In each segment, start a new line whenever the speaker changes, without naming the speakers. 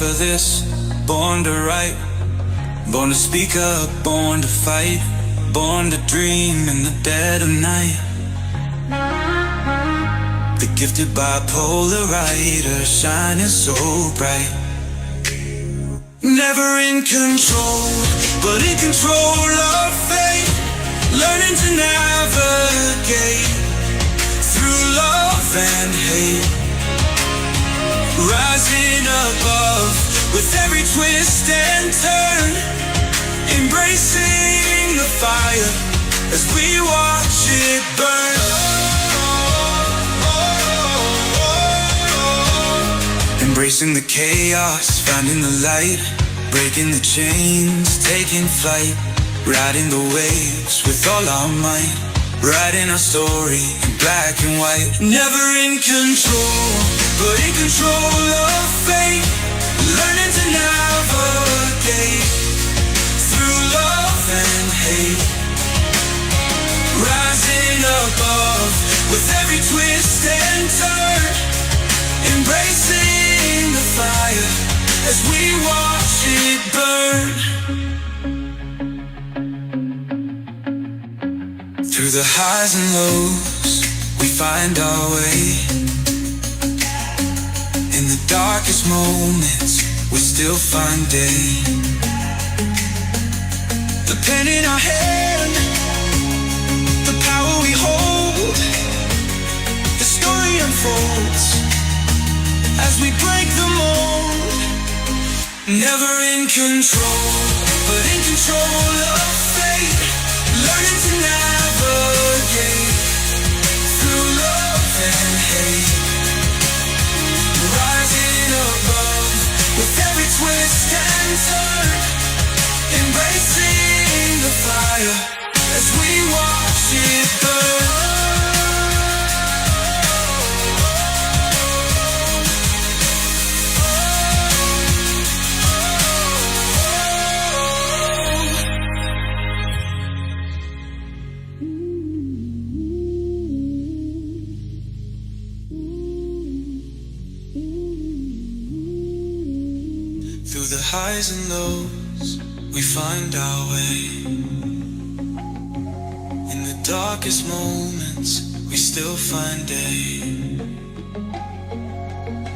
for this, born to write, born to speak up, born to fight, born to dream in the dead of night. The gifted bipolar writer shining so bright. Never in control, but in control of fate. Learning to navigate through love and hate. Rising above with every twist and turn. Embracing the fire as we watch it burn. Embracing the chaos, finding the light, breaking the chains, taking flight, riding the waves with all our might, writing our story in black and white. Never in control, but in control of fate. Learning to navigate through love and hate. Rising above with every twist and turn. Embracing the fire as we watch it burn. Through the highs and lows, we find our way. In the darkest moments, we still find day. The pen in our hand, the power we hold, the story unfolds as we break the mold. Never in control, but in control of fate. Learning to navigate through love and hate. Rising above with every twist and turn. Embracing the fire as we watch it burn. Through the highs and lows, we find our way. In the darkest moments, we still find day.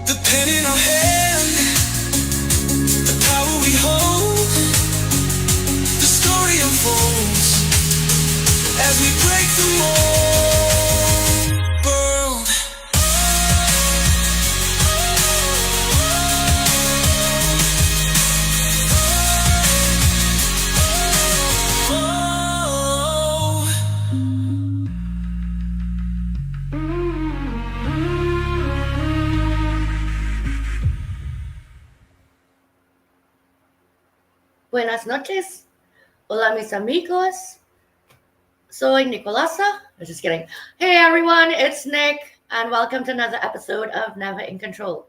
The pen in our hand, the power we hold, the story unfolds as we break the mold. World.
Buenas noches. Hola, mis amigos. Soy Nicolasa. I'm just kidding. Hey, everyone. It's Nick, and welcome to another episode of Never in Control.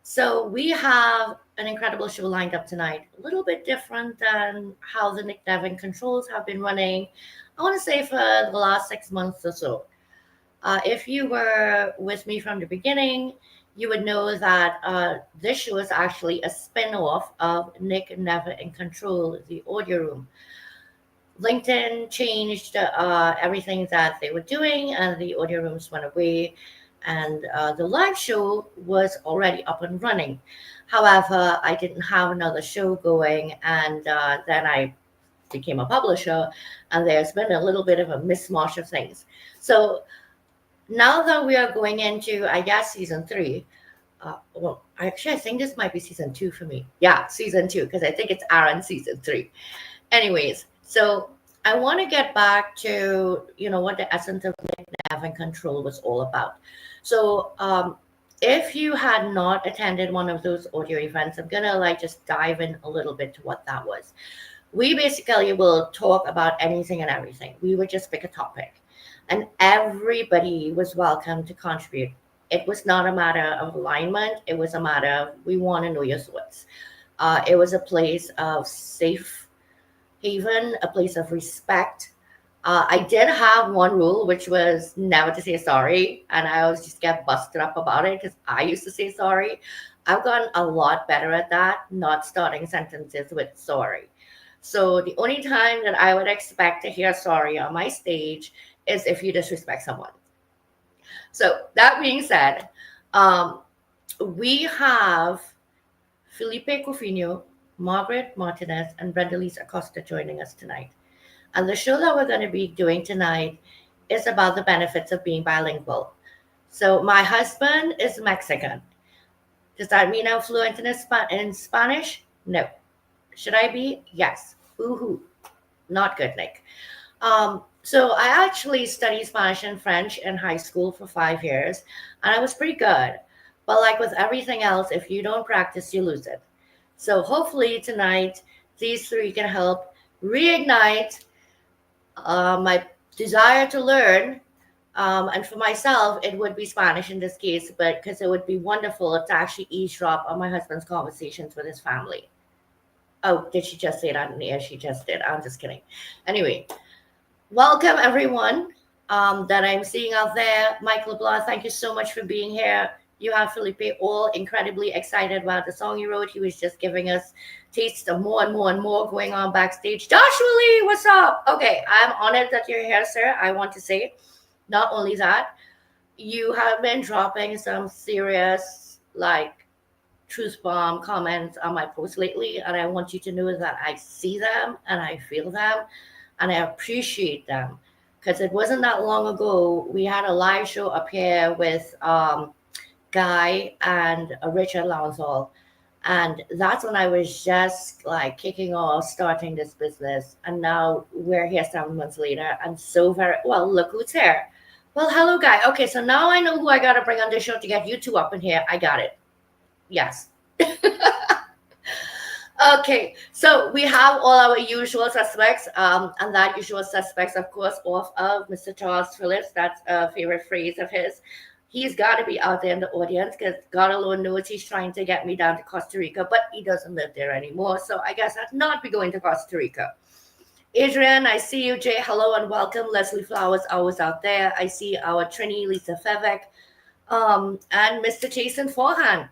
So we have an incredible show lined up tonight. A little bit different than how the Nick Never in Controls have been running, I want to say, for the last 6 months or so. If you were with me from the beginning, you would know that this show is actually a spin-off of Nick Never in Control, the audio room. LinkedIn changed everything that they were doing, and the audio rooms went away, and the live show was already up and running. However, I didn't have another show going, and then I became a publisher, and there's been a little bit of a mismatch of things. So now that we are going into, I guess, season 3, well, actually, I think this might be season 2 for me. Yeah, season 2, because I think it's Aaron season 3. Anyways, so I want to get back to, what the essence of Nick Never in Control was all about. So if you had not attended one of those audio events, I'm going to just dive in a little bit to what that was. We basically will talk about anything and everything. We would just pick a topic, and everybody was welcome to contribute. It was not a matter of alignment. It was a matter of, we want to know your thoughts. It was a place of safe haven, a place of respect. I did have one rule, which was never to say sorry. And I always just get busted up about it because I used to say sorry. I've gotten a lot better at that, not starting sentences with sorry. So the only time that I would expect to hear sorry on my stage is if you disrespect someone. So that being said, um, we have Felipe Cofino, Margaret Martinez, and Brenda Lisa Acosta joining us tonight. And the show that we're going to be doing tonight is about the benefits of being bilingual. So my husband is Mexican. Does that mean I'm fluent in Spanish? No. Should I be? Yes. Woohoo. Not good, Nick. So I actually studied Spanish and French in high school for 5 years, and I was pretty good. But like with everything else, if you don't practice, you lose it. So hopefully tonight, these three can help reignite my desire to learn. And for myself, it would be Spanish in this case, but because it would be wonderful to actually eavesdrop on my husband's conversations with his family. Oh, did she just say that in the air? She just did. I'm just kidding. Anyway, welcome everyone that I'm seeing out there. Mike LeBlanc, thank you so much for being here. You have Felipe all incredibly excited about the song you wrote. He was just giving us tastes of more and more and more going on backstage. Joshua Lee, what's up? Okay, I'm honored that you're here, sir. I want to say, not only that, you have been dropping some serious, like, truth bomb comments on my posts lately, and I want you to know that I see them and I feel them and I appreciate them, because it wasn't that long ago we had a live show up here with Guy and Richard Lonsall, and that's when I was just like kicking off starting this business, and now we're here 7 months later and so very well. Look who's here. Well, hello, Guy. Okay, so now I know who I gotta bring on the show to get you two up in here. I got it. Yes. Okay, so we have all our usual suspects, and that usual suspects, of course, off of Mr. Charles Phillips. That's a favorite phrase of his. He's got to be out there in the audience because God alone knows he's trying to get me down to Costa Rica, but he doesn't live there anymore. So I guess I'd not be going to Costa Rica. Adrian, I see you. Jay, hello and welcome. Leslie Flowers, always out there. I see our Trini, Lisa Fevek, and Mr. Jason Forehand.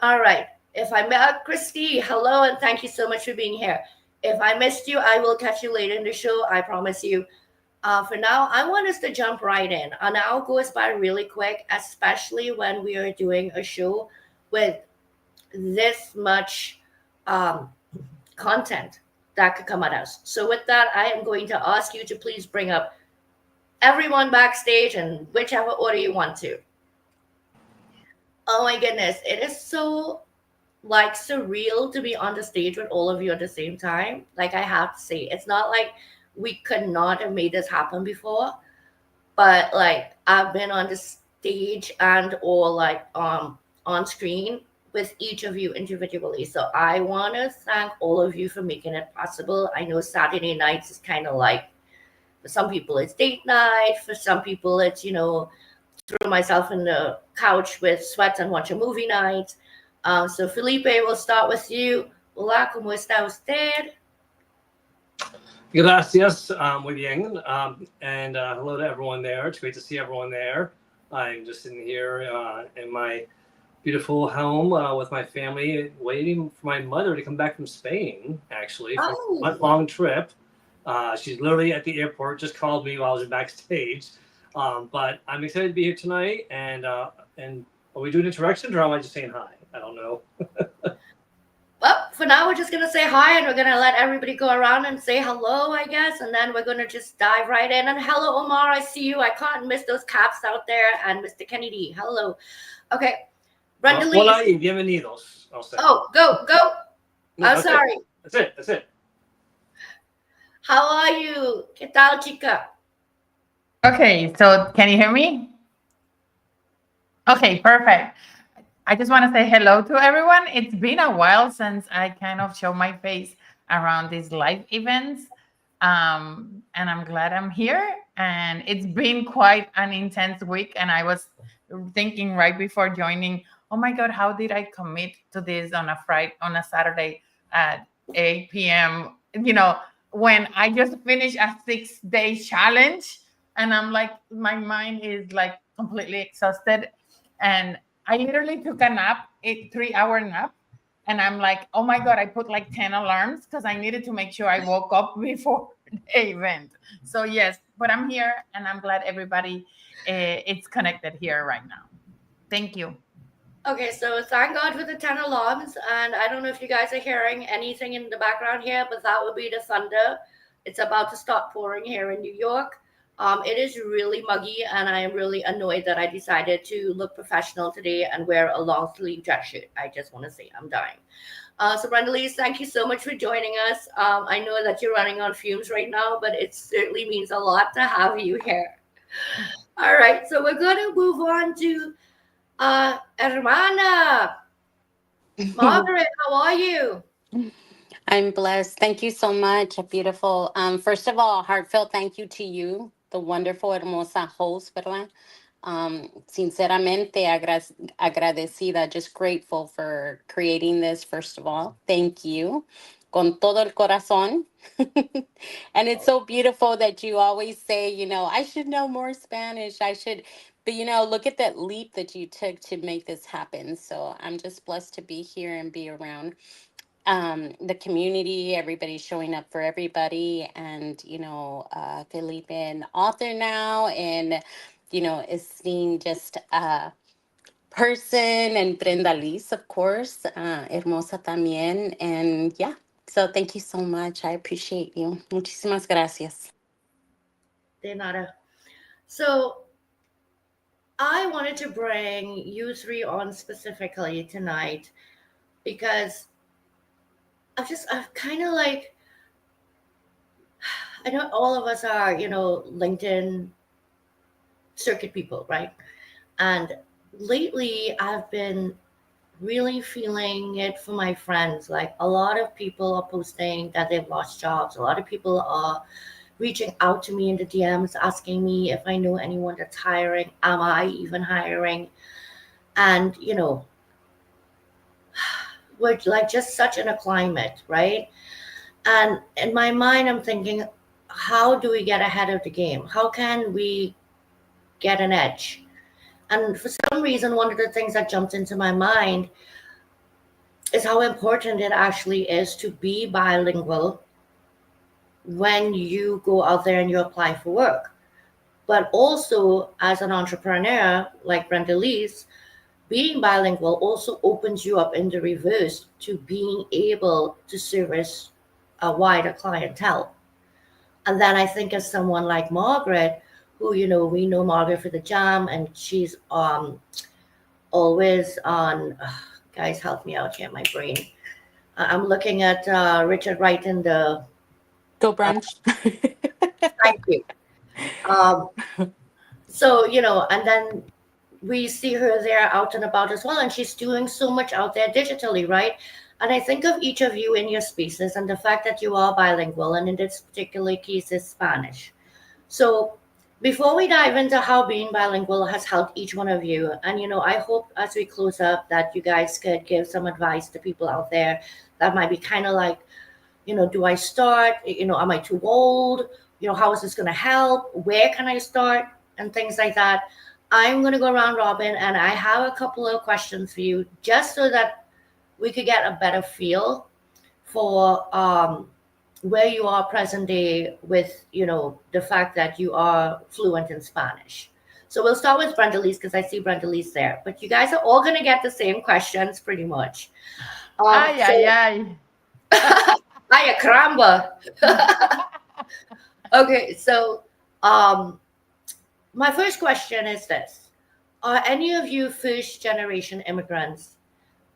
All right. If I met Christy, hello and thank you so much for being here. If I missed you, I will catch you later in the show. I promise you. For now, I want us to jump right in. An hour goes by really quick, especially when we are doing a show with this much content that could come at us. So with that, I am going to ask you to please bring up everyone backstage in whichever order you want to. Oh my goodness, it is so like surreal to be on the stage with all of you at the same time. Like I have to say, it's not like we could not have made this happen before, but like I've been on the stage and or like on screen with each of you individually. So I want to thank all of you for making it possible. I know Saturday nights is kind of like, for some people it's date night, for some people it's, throw myself in the couch with sweats and watch a movie night. So Felipe, we'll start with you. Hola, ¿cómo está usted?
Gracias, muy bien. And hello to everyone there. It's great to see everyone there. I'm just sitting here in my beautiful home with my family, waiting for my mother to come back from Spain, actually, for a month-long trip. She's literally at the airport, just called me while I was backstage. But I'm excited to be here tonight. And are we doing introductions or am I just saying hi? I don't know.
Well, for now, we're just going to say hi and we're going to let everybody go around and say hello, I guess. And then we're going to just dive right in. And hello, Omar. I see you. I can't miss those caps out there. And Mr. Kennedy, hello. Okay. Brenda Lee.
Hola y bienvenidos.
Oh, go. No, I'm sorry.
That's it.
How are you? ¿Qué tal, chica?
Okay, so can you hear me? Okay, perfect. I just want to say hello to everyone. It's been a while since I kind of show my face around these live events. And I'm glad I'm here. And it's been quite an intense week. And I was thinking right before joining, oh my God, how did I commit to this on a Saturday at 8 p.m., when I just finished a 6-day challenge. And I'm like, my mind is like completely exhausted. And I literally took a nap, a 3-hour nap. And I'm like, oh my God, I put like 10 alarms because I needed to make sure I woke up before the event. So, yes, but I'm here and I'm glad everybody it's connected here right now. Thank you.
Okay, so thank God for the 10 alarms. And I don't know if you guys are hearing anything in the background here, but that would be the thunder. It's about to start pouring here in New York. It is really muggy, and I am really annoyed that I decided to look professional today and wear a long sleeve dress shirt. I just want to say I'm dying. So, Brenda Lise, thank you so much for joining us. I know that you're running on fumes right now, but it certainly means a lot to have you here. All right, so we're going to move on to Hermana. Margaret, how are you?
I'm blessed. Thank you so much. Beautiful. First of all, a heartfelt thank you to you, the wonderful, hermosa host, ¿verdad? Sinceramente agradecida, just grateful for creating this, first of all. Thank you. Con todo el corazón. And it's so beautiful that you always say, I should know more Spanish. But look at that leap that you took to make this happen. So I'm just blessed to be here and be around the community, everybody showing up for everybody, and Felipe, an author now, and is seeing just a person, and Brenda Liz, of course, hermosa también, and yeah. So thank you so much. I appreciate you. Muchísimas gracias.
De nada. So I wanted to bring you three on specifically tonight because I've kind of like, I know all of us are, LinkedIn circuit people, right? And lately I've been really feeling it for my friends. Like a lot of people are posting that they've lost jobs. A lot of people are reaching out to me in the DMs asking me if I know anyone that's hiring. Am I even hiring? And, we're like just such in a climate, right? And in my mind, I'm thinking, how do we get ahead of the game? How can we get an edge? And for some reason, one of the things that jumped into my mind is how important it actually is to be bilingual when you go out there and you apply for work. But also, as an entrepreneur like Brenda Lee's, being bilingual also opens you up in the reverse to being able to service a wider clientele. And then I think of someone like Margaret, who, we know Margaret for the jam, and she's always on, guys, help me out here, my brain. I'm looking at Richard Wright in the,
Go brunch.
thank you. Um, so, and then we see her there out and about as well, and she's doing so much out there digitally, right? And I think of each of you in your spaces and the fact that you are bilingual, and in this particular case is Spanish. So before we dive into how being bilingual has helped each one of you, and I hope as we close up that you guys could give some advice to people out there that might be kind of like, do I start? Am I too old? How is this going to help? Where can I start? And things like that. I'm going to go around Robin, and I have a couple of questions for you just so that we could get a better feel for where you are present day with, the fact that you are fluent in Spanish. So we'll start with Brenda Lise because I see Brenda Lise there. But you guys are all going to get the same questions pretty much.
Ay.
Ay, caramba. Okay, so my first question is this. Are any of you first generation immigrants?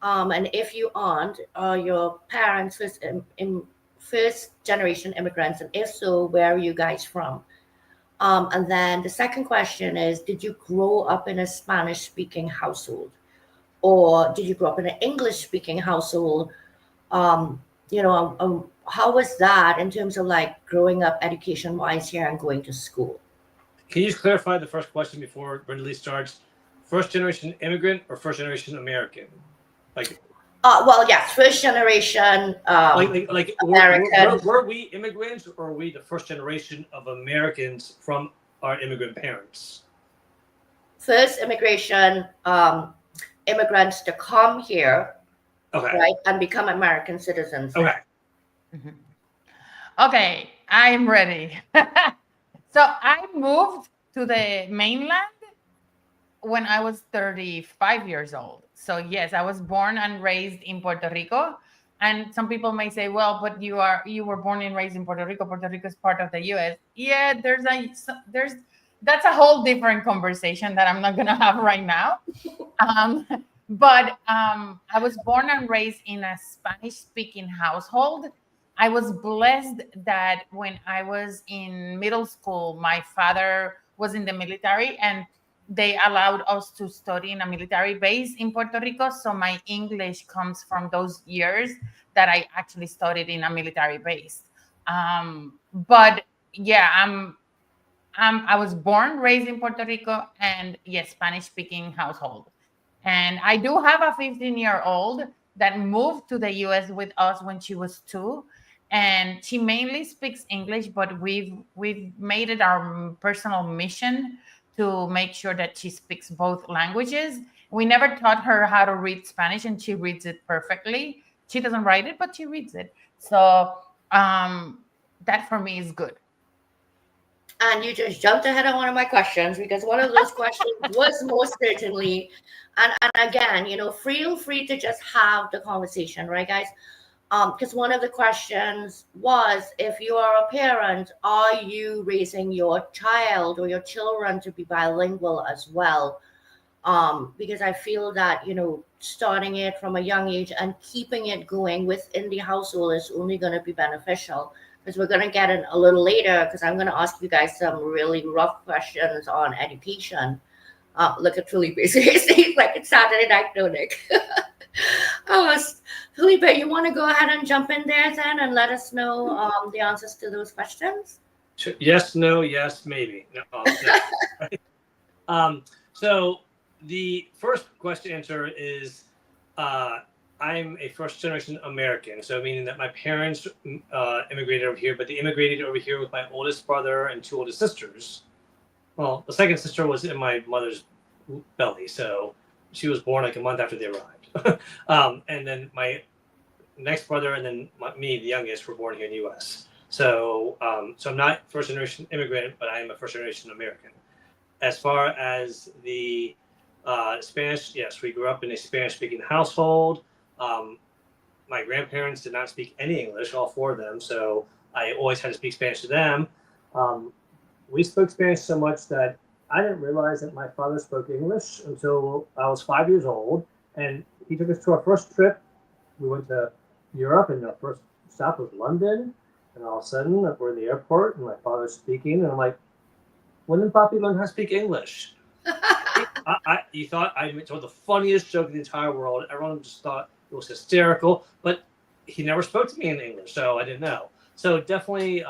And if you aren't, are your parents first generation immigrants? And if so, where are you guys from? And then the second question is, did you grow up in a Spanish speaking household? Or did you grow up in an English speaking household? How was that in terms of like growing up education wise here and going to school?
Can you just clarify the first question before Brenda Lee starts? First generation immigrant or first generation American?
Well, yes, first generation American.
Were we immigrants, or are we the first generation of Americans from our immigrant parents?
First immigration, immigrants to come here,
Okay.
right, and become American citizens.
Okay.
Mhm. Okay, I'm ready. So I moved to the mainland when I was 35 years old. So yes, I was born and raised in Puerto Rico. And some people may say, well, but you were born and raised in Puerto Rico. Puerto Rico is part of the US. Yeah, there's that's a whole different conversation that I'm not gonna have right now. Um, but I was born and raised in a Spanish speaking household. I was blessed that when I was in middle school, my father was in the military and they allowed us to study in a military base in Puerto Rico. So my English comes from those years that I actually studied in a military base. But yeah, I was born, raised in Puerto Rico, and yes, Spanish speaking household. And I do have a 15-year-old that moved to the US with us when she was 2. And she mainly speaks English, but we've made it our personal mission to make sure that she speaks both languages. We never taught her how to read Spanish, and she reads it perfectly. She doesn't write it, but she reads it. So that for me is good.
And you just jumped ahead of one of my questions, because one of those questions was most certainly, and again, feel free to just have the conversation, right, guys? Because one of the questions was, if you are a parent, are you raising your child or your children to be bilingual as well? Because I feel that, starting it from a young age and keeping it going within the household is only going to be beneficial. Because we're going to get in a little later, because I'm going to ask you guys some really rough questions on education. Look at Felipe's face. He's like, it's Saturday night, no, Nick. Oh, Felipe, you want to go ahead and jump in there then and let us know the answers to those questions?
Sure. Yes, no, yes, maybe. No, right? So the first question answer is I'm a first generation American. So meaning that my parents immigrated over here, but they immigrated over here with my oldest brother and 2 oldest sisters. Well, the second sister was in my mother's belly, so she was born like a month after they arrived. And then my next brother and then me, the youngest, were born here in the U.S. So, so I'm not first generation immigrant, but I am a first generation American. As far as the Spanish, yes, we grew up in a Spanish speaking household. My grandparents did not speak any English, all 4 of them, so I always had to speak Spanish to them. We spoke Spanish so much that I didn't realize that my father spoke English until I was 5 years old, and he took us to our first trip. We went to Europe, and our first stop was London, and all of a sudden we're in the airport, and my father's speaking, and I'm like, when did Poppy learn how to speak English? You thought I told the funniest joke in the entire world. Everyone just thought it was hysterical, but he never spoke to me in English, so I didn't know. So definitely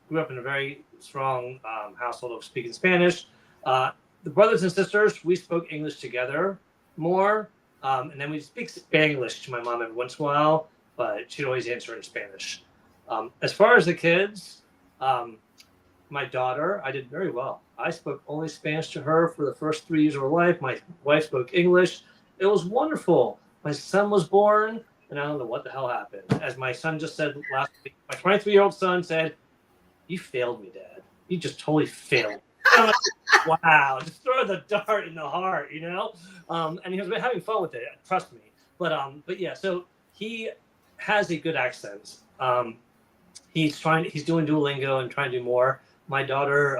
grew up in a very strong household of speaking Spanish. The brothers and sisters, we spoke English together more, and then we speak Spanglish to my mom every once in a while, but she'd always answer in Spanish. As far as the kids, my daughter, I did very well. I spoke only Spanish to her for the first 3 years of her life. My wife spoke English. It was wonderful. My son was born, and I don't know what the hell happened. As my son just said last week, my 23-year-old son said, "You failed me, Dad. You just totally failed me." Wow, just throw the dart in the heart, And he was having fun with it, trust me. But yeah, so he has a good accent. He's doing Duolingo and trying to do more. My daughter,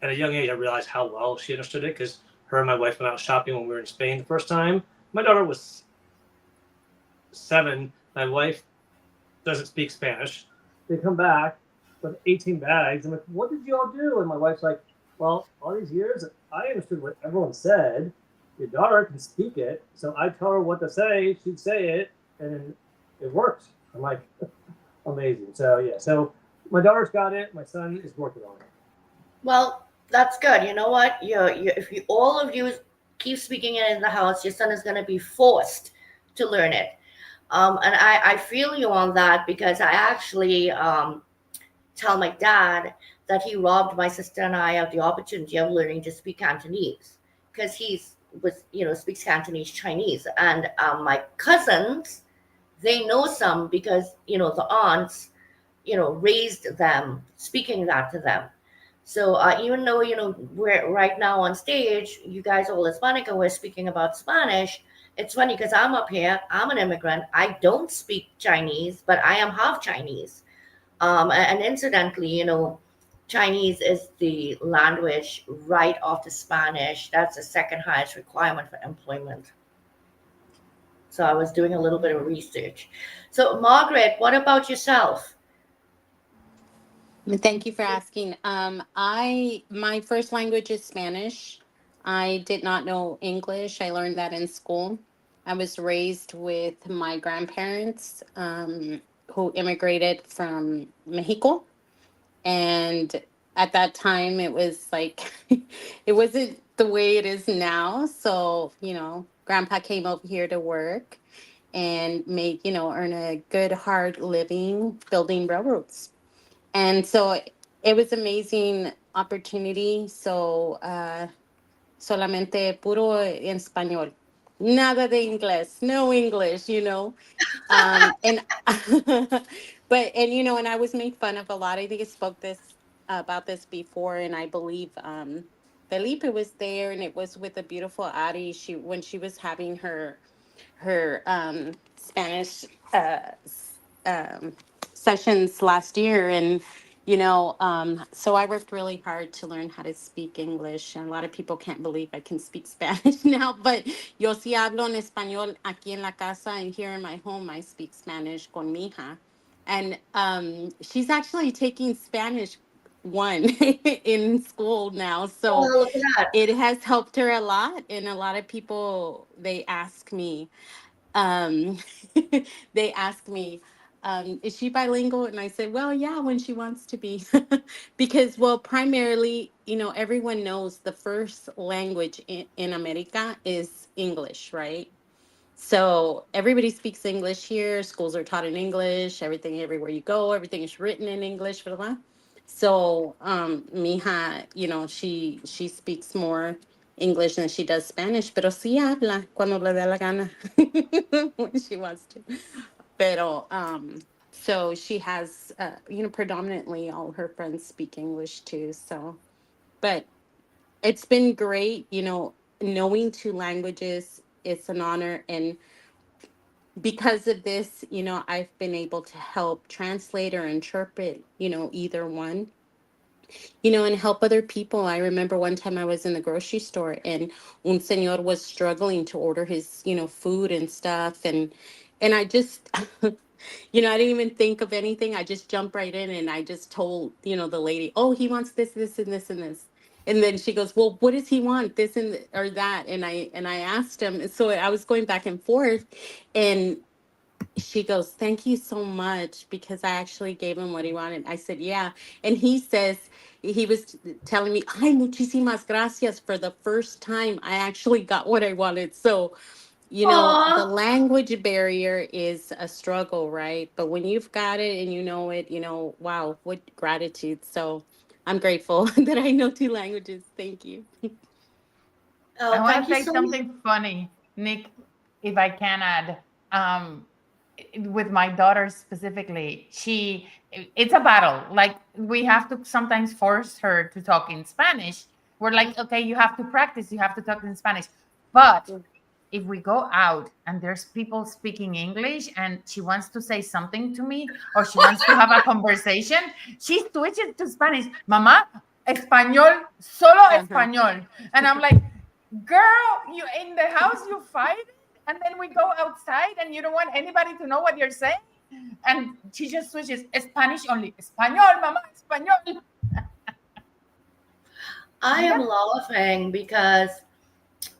at a young age, I realized how well she understood it, because her and my wife went out shopping when we were in Spain the first time. My daughter was 7. My wife doesn't speak Spanish. They come back with 18 bags. I'm like, what did you all do? And my wife's like, well, all these years, I understood what everyone said. Your daughter can speak it. So I tell her what to say. She'd say it. And it worked. I'm like, amazing. So, yeah. So my daughter's got it. My son is working on it.
Well, that's good. You know what? If all of you keep speaking it in the house, your son is going to be forced to learn it. And I feel you on that, because I actually tell my dad that he robbed my sister and I of the opportunity of learning to speak Cantonese, because he's speaks Cantonese Chinese, and my cousins, they know some because the aunts raised them speaking that to them. So even though we're right now on stage, you guys are all Hispanic and we're speaking about Spanish. It's funny because I'm up here, I'm an immigrant, I don't speak Chinese, but I am half Chinese. And incidentally, Chinese is the language right after Spanish. That's the second highest requirement for employment. So I was doing a little bit of research. So Margaret, what about yourself?
Thank you for asking. My first language is Spanish. I did not know English. I learned that in school. I was raised with my grandparents, who immigrated from Mexico, and at that time it was like it wasn't the way it is now. So Grandpa came over here to work and make earn a good hard living building railroads, and so it was amazing opportunity. So solamente puro en español, nada de inglés, no English. And and I was made fun of a lot. I think I spoke this about this before, and I believe Felipe was there, and it was with a beautiful Ari. When she was having her Spanish um, sessions last year, and so I worked really hard to learn how to speak English, and a lot of people can't believe I can speak Spanish now, but yo sí hablo en español aquí en la casa, and here in my home I speak Spanish con mi hija, and she's actually taking Spanish one in school now,
Oh,
so
look at that.
it has helped her a lot. And a lot of people, they ask me, um, they ask me, is she bilingual? And I said, well, yeah, when she wants to be. Because, well, primarily, everyone knows the first language in America is English, right? So everybody speaks English here. Schools are taught in English. Everything, everywhere you go, everything is written in English. Blah, blah. So, mija, she speaks more English than she does Spanish, pero sí habla cuando le da la gana when she wants to. Pero, so she has, predominantly all her friends speak English too. So, but it's been great, knowing two languages. It's an honor, and because of this, I've been able to help translate or interpret, either one, and help other people. I remember one time I was in the grocery store, and un señor was struggling to order his, food and stuff. And I just, I didn't even think of anything. I just jumped right in, and I just told, the lady, oh, he wants this, this, and this, and this. And then she goes, well, what does he want? This and or that. And I asked him. So I was going back and forth, and she goes, thank you so much, because I actually gave him what he wanted. I said, yeah. And he says, he was telling me, ay, muchísimas gracias. For the first time, I actually got what I wanted. So, the
Aw.
language barrier is a struggle, right? But when you've got it and you know it, wow, what gratitude. So I'm grateful that I know two languages. Thank you.
I
Oh,
want
thank
to
you
say
so much.
something funny, Nick, if I can add. Um, with my daughter specifically, it's a battle. Like, we have to sometimes force her to talk in Spanish. We're like, okay, you have to practice, you have to talk in Spanish. But if we go out and there's people speaking English and she wants to say something to me or she wants to have a conversation, she switches to Spanish. Mama, español, solo
Uh-huh.
español. And I'm like, girl, you in the house, you fight it, and then we go outside and you don't want anybody to know what you're saying. And she just switches Spanish only. Español, mama, español.
I am
Yeah.
laughing because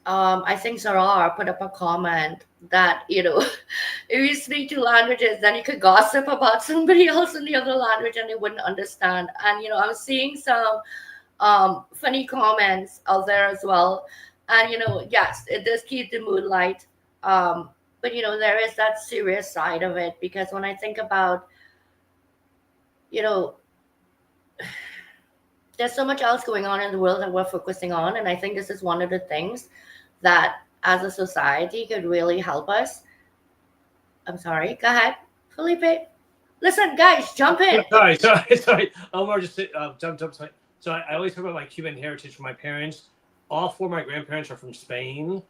I think Sarah put up a comment that, if you speak two languages, then you could gossip about somebody else in the other language and they wouldn't understand. And, I was seeing some funny comments out there as well. And, yes, it does keep the mood light. But, there is that serious side of it because when I think about, you know, there's so much else going on in the world that we're focusing on. And I think this is one of the things that as a society could really help us. I'm sorry. Go ahead, Felipe. Listen, guys, jump in.
Sorry. Omar just jump. Sorry. So I always talk about my Cuban heritage from my parents. All four of my grandparents are from Spain.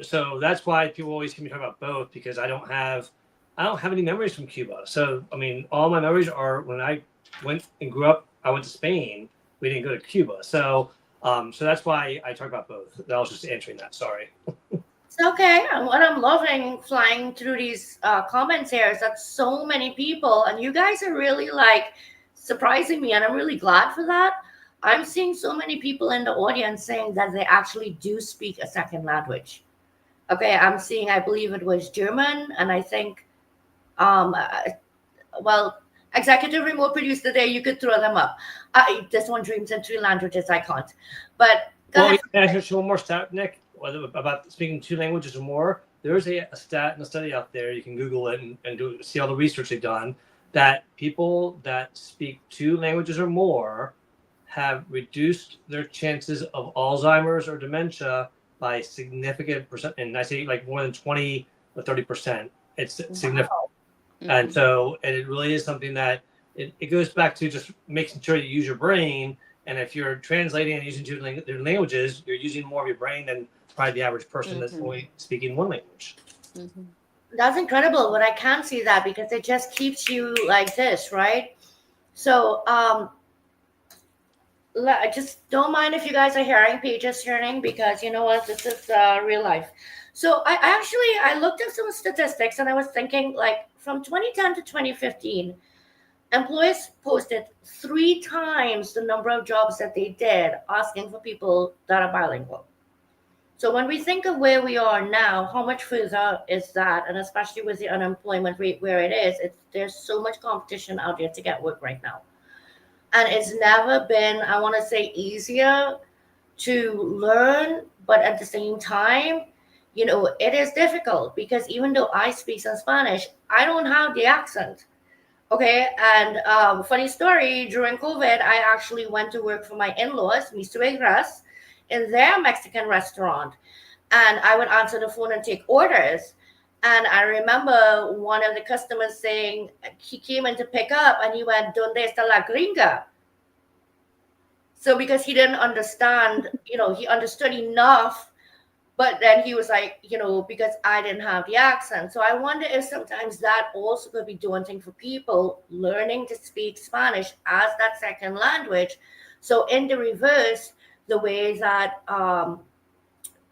So that's why people always hear me talk about both, because I don't have any memories from Cuba. So I mean, all my memories are when I went and grew up. I went to Spain. We didn't go to Cuba. So that's why I talk about both. I was just answering that. Sorry.
It's okay. And what I'm loving flying through these comments here is that so many people, and you guys are really like surprising me, and I'm really glad for that. I'm seeing so many people in the audience saying that they actually do speak a second language. Okay, I'm seeing, I believe it was German, and I think, well, executive remote producer there, you could throw them up. This one dreams in 3 languages, I can't. But go ahead.
Can I show one more stat, Nick, about speaking 2 languages or more? There's a stat and a study out there. You can Google it and see all the research they've done, that people that speak 2 languages or more have reduced their chances of Alzheimer's or dementia by a significant percent. And I say like more than 20 or 30%. It's significant. And so, and it really is something that it goes back to just making sure you use your brain. And if you're translating and using 2 different languages, you're using more of your brain than probably the average person that's only speaking 1 language.
That's incredible. But I can see that because it just keeps you like this, right? So I just don't mind if you guys are hearing pages turning, because you know what, this is real life. So I looked at some statistics, and I was thinking, like, from 2010 to 2015, employers posted 3 times the number of jobs that they did asking for people that are bilingual. So when we think of where we are now, how much further is that? And especially with the unemployment rate where it is, there's so much competition out there to get work right now. And it's never been, I want to say, easier to learn, but at the same time, you know, it is difficult, because even though I speak some Spanish, I don't have the accent. Okay, and funny story, during COVID, I actually went to work for my in-laws, mis suegras, in their Mexican restaurant. And I would answer the phone and take orders. And I remember one of the customers saying, he came in to pick up, and he went, "Donde está la gringa?" So because he didn't understand, you know, he understood enough, but then he was like, you know, because I didn't have the accent. So I wonder if sometimes that also could be daunting for people learning to speak Spanish as that second language. So in the reverse, the way that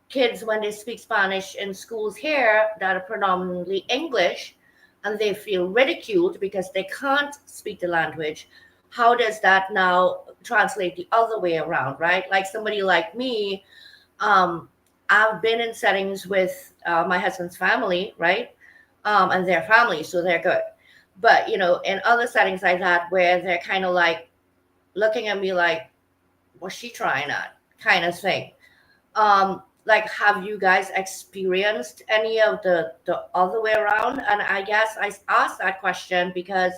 kids, when they speak Spanish in schools here that are predominantly English, and they feel ridiculed because they can't speak the language, how does that now translate the other way around, right? Like somebody like me, I've been in settings with my husband's family, right? And their family, so they're good. But, you know, in other settings like that, where they're kind of like looking at me like, what's she trying at, kind of thing. Like, have you guys experienced any of the other way around? And I guess I asked that question because,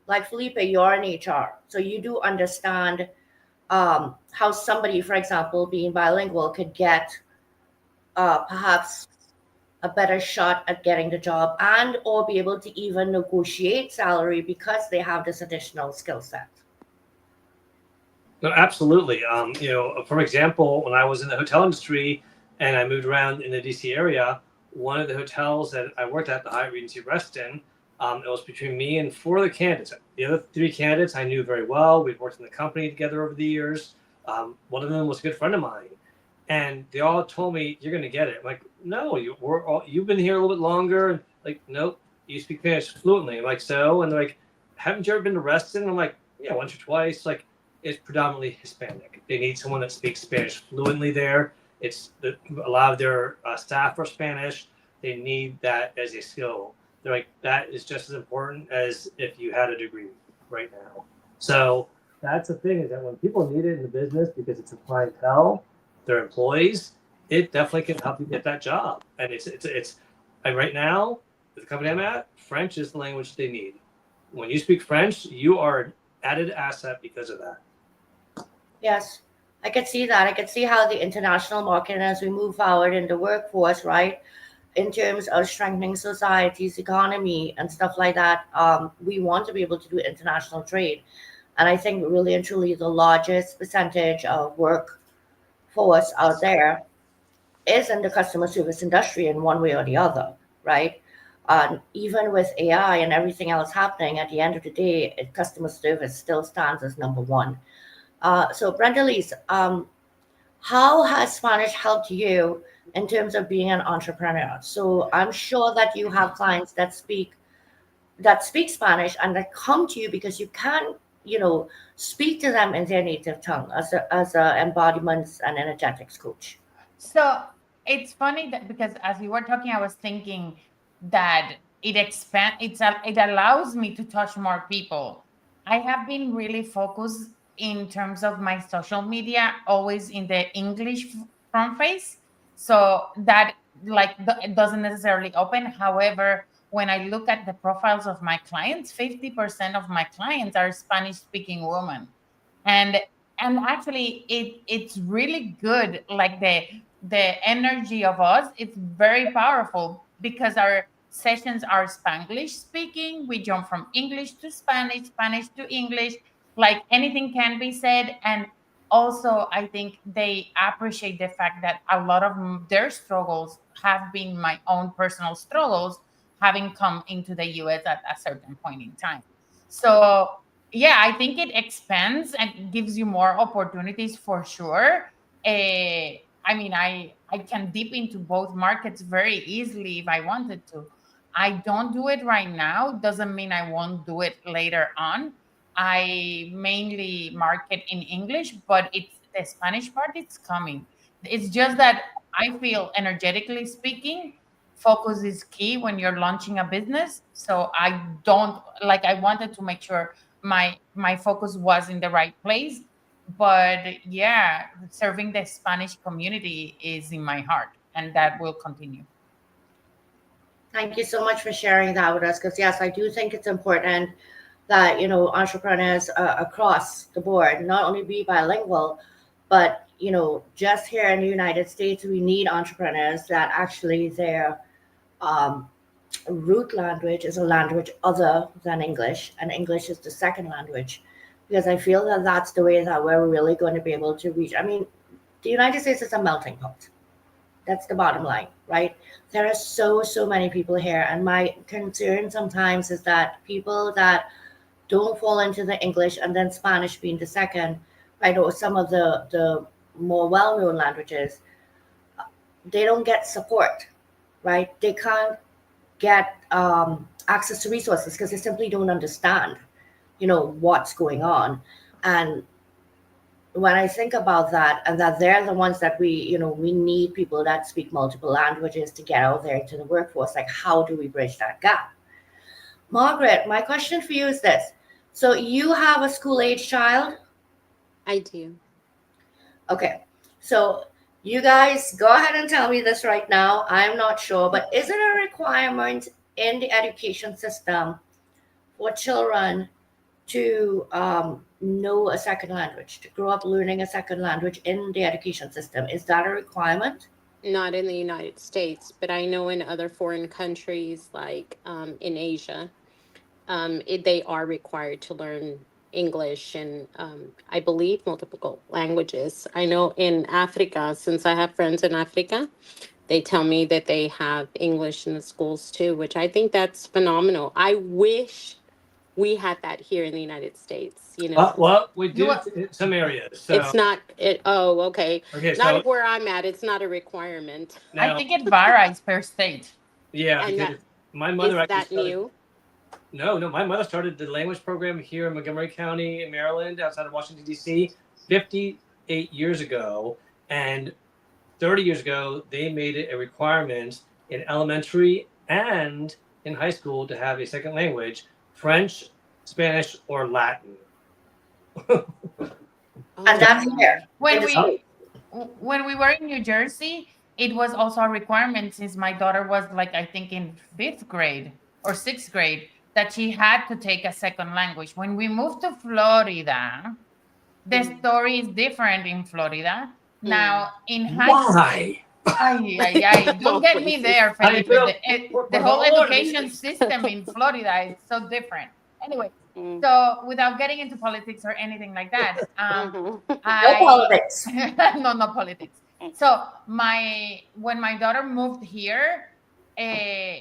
like Felipe, you're in HR, so you do understand how somebody, for example, being bilingual could get perhaps a better shot at getting the job, and or be able to even negotiate salary because they have this additional skill set.
No, absolutely. You know, for example, when I was in the hotel industry and I moved around in the DC area, one of the hotels that I worked at, the Hyatt Regency Reston, it was between me and 4 of the candidates. The other 3 candidates I knew very well. We'd worked in the company together over the years. One of them was a good friend of mine. And they all told me, "You're going to get it." I'm like, "No, you've been here a little bit longer." And like, "Nope, you speak Spanish fluently." I'm like, "So?" And they're like, "Haven't you ever been to Reston?" I'm like, "Yeah, once or twice." Like, it's predominantly Hispanic. They need someone that speaks Spanish fluently there. A lot of their staff are Spanish. They need that as a skill. They're like, that is just as important as if you had a degree right now. So that's the thing, is that when people need it in the business because it's a clientele, their employees, it definitely can help you get that job. And it's and right now, the company I'm at, French is the language they need. When you speak French, you are an added asset because of that.
Yes. I could see that. I could see how the international market, and as we move forward in the workforce, right, in terms of strengthening society's economy and stuff like that, we want to be able to do international trade. And I think really and truly the largest percentage of workforce out there is in the customer service industry in one way or the other, right? Even with AI and everything else happening, at the end of the day, customer service still stands as number one. So, Brenda Lees, how has Spanish helped you in terms of being an entrepreneur? So, I'm sure that you have clients that speak Spanish and that come to you because you can, speak to them in their native tongue as a embodiments and energetics coach.
So it's funny that because as you were talking, I was thinking that it allows me to touch more people. I have been really focused in terms of my social media, always in the English front face. So that it doesn't necessarily open. However, when I look at the profiles of my clients, 50% of my clients are Spanish speaking women. And actually it's really good, like the energy of us, it's very powerful because our sessions are Spanglish speaking. We jump from English to Spanish, Spanish to English, like anything can be said. And also I think they appreciate the fact that a lot of their struggles have been my own personal struggles, having come into the US at a certain point in time. So yeah, I think it expands and gives you more opportunities for sure. I mean, I can dip into both markets very easily if I wanted to. I don't do it right now. Doesn't mean I won't do it later on. I mainly market in English, but it's the Spanish part. It's coming. It's just that I feel, energetically speaking, focus is key when you're launching a business. So I don't like. I wanted to make sure my focus was in the right place, but yeah, serving the Spanish community is in my heart, and that will continue.
Thank you so much for sharing that with us. Because yes, I do think it's important that entrepreneurs across the board not only be bilingual, but just here in the United States, we need entrepreneurs that actually their um, root language is a language other than English, and English is the second language. Because I feel that that's the way that we're really going to be able to reach. I mean, the United States is a melting pot. That's the bottom line, right? There are so many people here, and my concern sometimes is that people that don't fall into the English and then Spanish being the second, right, or some of the more well-known languages, they don't get support, right? They can't get access to resources because they simply don't understand, what's going on. And when I think about that, and that they're the ones that we need people that speak multiple languages to get out there into the workforce. Like, how do we bridge that gap? Margaret, my question for you is this. So you have a school-age child?
I do.
Okay. So you guys go ahead and tell me this right now. I'm not sure, but is it a requirement in the education system for children to know a second language, to grow up learning a second language in the education system? Is that a requirement?
Not in the United States, but I know in other foreign countries, like in Asia, they are required to learn English and I believe multiple languages. I know in Africa, since I have friends in Africa, they tell me that they have English in the schools too, which I think that's phenomenal. I wish we had that here in the United States.
Well, we
You
do
are,
in some areas. So
It's not it. Oh, okay.
okay,
Not
so
where I'm at. It's not a requirement.
I
now,
think it varies per state.
yeah,
And
because
that
my mother
is
actually
that
started.
new?
No, my mother started the language program here in Montgomery County, in Maryland, outside of Washington D.C., 58 years ago, and 30 years ago they made it a requirement in elementary and in high school to have a second language, French, Spanish, or Latin.
And
Oh
that's
wow.
here in
When
the States.
when we were in New Jersey, it was also a requirement since my daughter was, like, I think in 5th grade or 6th grade, that she had to take a second language. When we moved to Florida, The story is different in Florida. Now, in high
Why?
don't get me there,
I
Felipe.
feel,
The whole education system in Florida is so different. Anyway,
Mm.
so without getting into politics or anything like that,
Mhm.
No
I
politics.
no politics. So when my daughter moved here,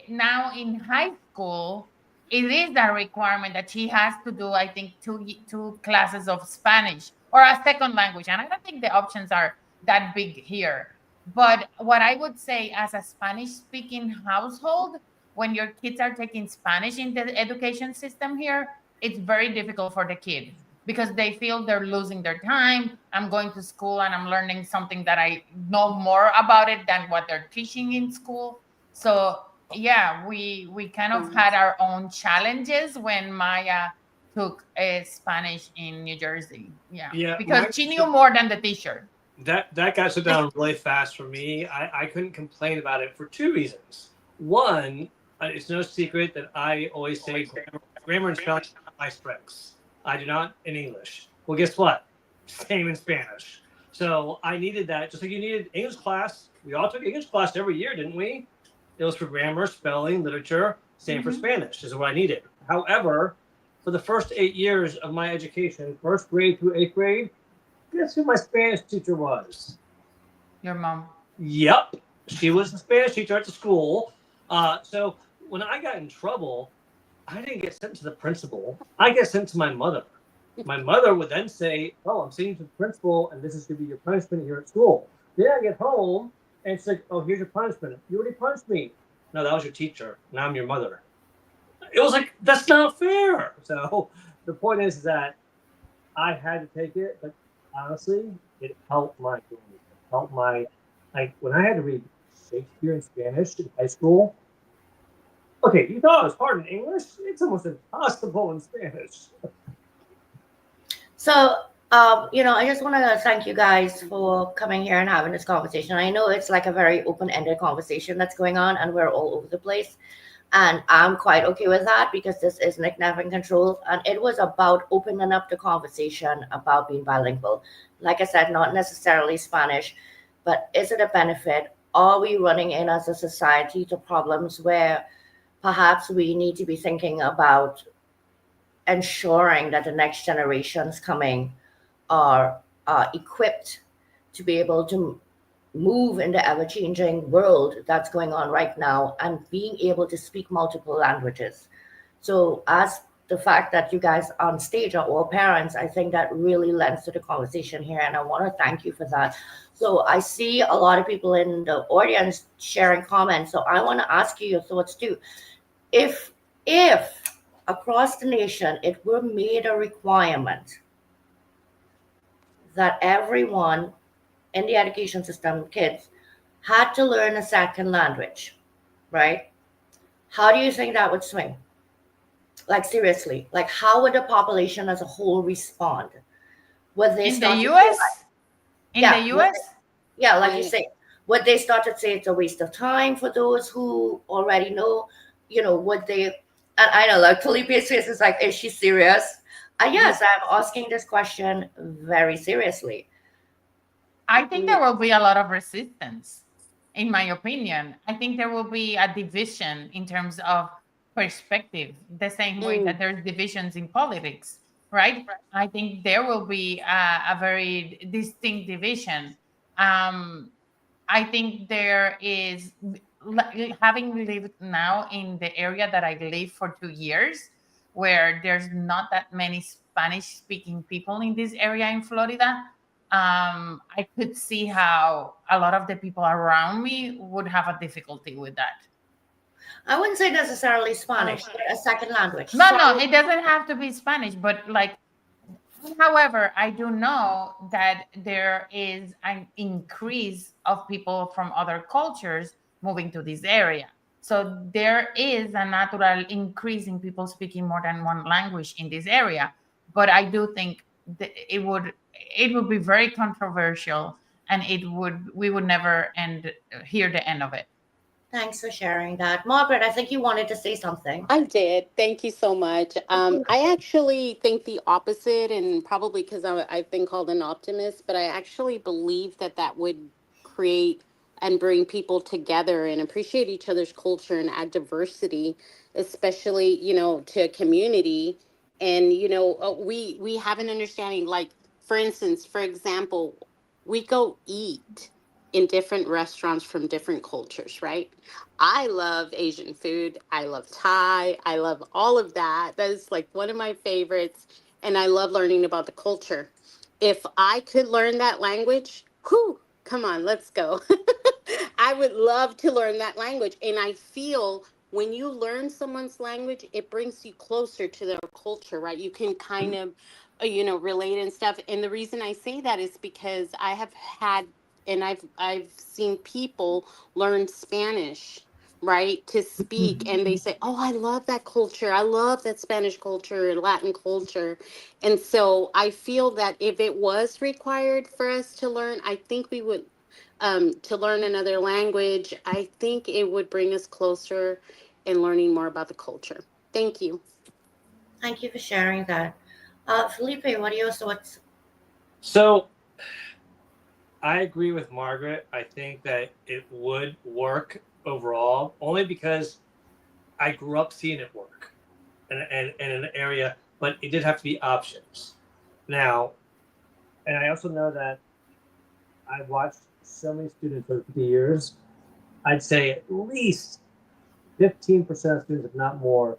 now in high school, it is a requirement that she has to do, I think, two classes of Spanish or a second language, and I don't think the options are that big here. But what I would say, as a Spanish speaking household, when your kids are taking Spanish in the education system here, it's very difficult for the kid because they feel they're losing their time. I'm going to school and I'm learning something that I know more about it than what they're teaching in school. So yeah, we kind of had our own challenges when Maya took Spanish in New Jersey. Yeah,
yeah,
because
my
she knew more than the teacher.
that got shut down really fast for me. I couldn't complain about it for two reasons. One, it's no secret that I always say grammar and spelling are my strengths. I do not in English. Well, guess what? Same in Spanish. So I needed that, just like you needed English class. We all took English class every year, didn't we? It was for grammar, spelling, literature. Same for Spanish. Is what I needed. However, for the first 8 years of my education, first grade through eighth grade, guess who my Spanish teacher was?
Your mom.
Yep, she was the Spanish teacher at the school. So when I got in trouble, I didn't get sent to the principal. I get sent to my mother. My mother would then say, "Oh, I'm sending you to the principal, and this is going to be your punishment here at school." Then I get home, and it's like, "Oh, here's your punishment. You already punished me. No, that was your teacher. Now I'm your mother." It was like, that's not fair. So the point is that I had to take it, but honestly, it helped my game. It helped my like when I had to read Shakespeare in Spanish in high school. Okay, you thought it was hard in English? It's almost impossible in Spanish.
So, I just want to thank you guys for coming here and having this conversation. I know it's like a very open-ended conversation that's going on, and we're all over the place. And I'm quite okay with that because this is Nick Nevin Control, and it was about opening up the conversation about being bilingual. Like I said, not necessarily Spanish, but is it a benefit? Are we running in as a society to problems where perhaps we need to be thinking about ensuring that the next generations coming are equipped to be able to move in the ever-changing world that's going on right now and being able to speak multiple languages. So as the fact that you guys on stage are all parents, I think that really lends to the conversation here, and I want to thank you for that. So I see a lot of people in the audience sharing comments, so I want to ask you your thoughts too. If across the nation it were made a requirement that everyone in the education system, kids, had to learn a second language, right? How do you think that would swing? Like seriously, like how would the population as a whole respond? Would they
In the
start to say like,
US? In the
yeah,
US?
yeah, like you say, would they start to say it's a waste of time for those who already know? Would they? And I know, like Felipe's face is like, is she serious? Yes, I'm asking this question very seriously.
I think there will be a lot of resistance, in my opinion. I think there will be a division in terms of perspective, the same way that there's divisions in politics, right? I think there will be a very distinct division. I think there is, having lived now in the area that I live for 2 years, where there's not that many Spanish speaking people in this area in Florida. I could see how a lot of the people around me would have a difficulty with that.
I wouldn't say necessarily Spanish, but a second language.
No, it doesn't have to be Spanish, but like, however, I do know that there is an increase of people from other cultures moving to this area. So there is a natural increase in people speaking more than one language in this area. But I do think that it would be very controversial, and we would never hear the end of it.
Thanks for sharing that. Margaret, I think you wanted to say something.
I did. Thank you so much. I actually think the opposite, and probably because I've been called an optimist, but I actually believe that that would create and bring people together and appreciate each other's culture and add diversity, especially, to a community. And, we have an understanding, like, for instance, for example, we go eat in different restaurants from different cultures, right? I love Asian food. I love Thai. I love all of that. That is like one of my favorites. And I love learning about the culture. If I could learn that language, whew, come on, let's go. I would love to learn that language. And I feel when you learn someone's language, it brings you closer to their culture, right? You can kind of, relate and stuff. And the reason I say that is because I have had, and I've seen people learn Spanish, right, to speak, and they say, oh, I love that culture, I love that Spanish culture and Latin culture. And so I feel that if it was required for us to learn, I think we would, to learn another language, I think it would bring us closer in learning more about the culture. Thank you.
Thank you for sharing that. Felipe, what are your thoughts?
So I agree with Margaret. I think that it would work overall, only because I grew up seeing it work in an area, but it did have to be options. Now, and I also know that I've watched so many students over the years. I'd say at least 15% of students, if not more,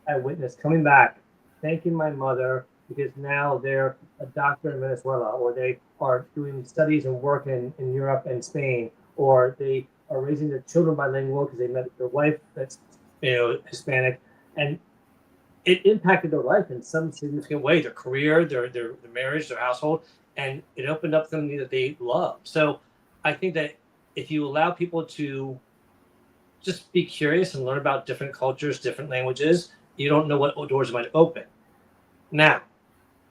I witnessed coming back, thanking my mother because now they're a doctor in Venezuela, or they are doing studies and work in Europe and Spain, or they are raising their children bilingual because they met their wife that's Hispanic, and it impacted their life in some significant way, their career, their marriage, their household, and it opened up something that they love. So I think that if you allow people to just be curious and learn about different cultures, different languages, you don't know what doors might open. Now,